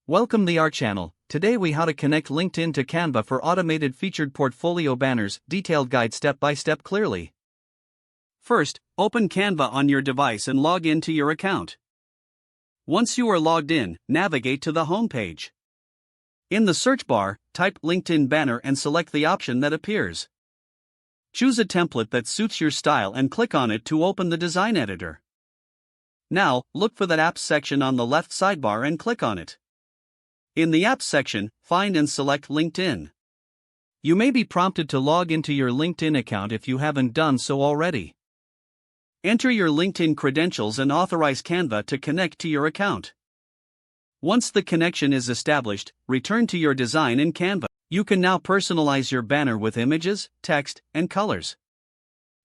Welcome to our channel. Today we how to connect LinkedIn to Canva for automated featured portfolio banners, detailed guide step by step clearly. First, open Canva on your device and log in to your account. Once you are logged in, navigate to the home page. In the search bar, type LinkedIn banner and select the option that appears. Choose a template that suits your style and click on it to open the design editor. Now, look for the Apps section on the left sidebar and click on it. In the Apps section, find and select LinkedIn. You may be prompted to log into your LinkedIn account if you haven't done so already. Enter your LinkedIn credentials and authorize Canva to connect to your account. Once the connection is established, return to your design in Canva. You can now personalize your banner with images, text, and colors.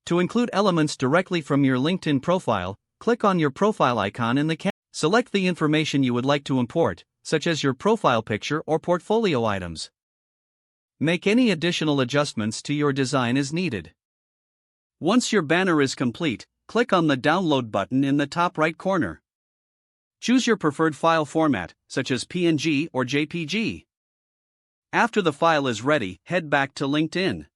To include elements directly from your LinkedIn profile, click on your profile icon in the Canva. Select the information you would like to import, such as your profile picture or portfolio items. Make any additional adjustments to your design as needed. Once your banner is complete, click on the Download button in the top right corner. Choose your preferred file format, such as PNG or JPG. After the file is ready, head back to LinkedIn.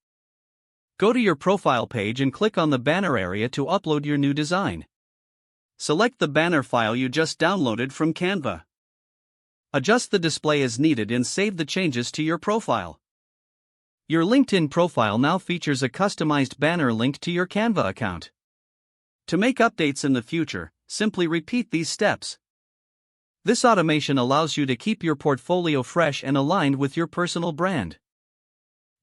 Go to your profile page and click on the banner area to upload your new design. Select the banner file you just downloaded from Canva. Adjust the display as needed and save the changes to your profile. Your LinkedIn profile now features a customized banner linked to your Canva account. To make updates in the future, simply repeat these steps. This automation allows you to keep your portfolio fresh and aligned with your personal brand.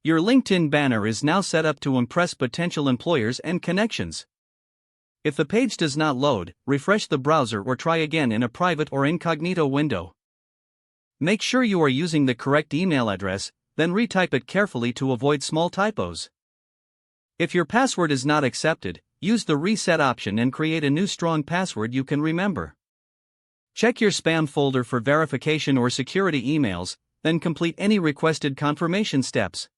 Your LinkedIn banner is now set up to impress potential employers and connections. If the page does not load, refresh the browser or try again in a private or incognito window. Make sure you are using the correct email address, then retype it carefully to avoid small typos. If your password is not accepted, use the reset option and create a new strong password you can remember. Check your spam folder for verification or security emails, then complete any requested confirmation steps.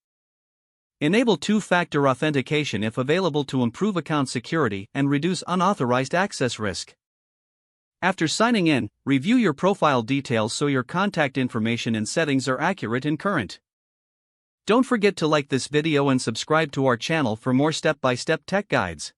Enable two-factor authentication if available to improve account security and reduce unauthorized access risk. After signing in, review your profile details so your contact information and settings are accurate and current. Don't forget to like this video and subscribe to our channel for more step-by-step tech guides.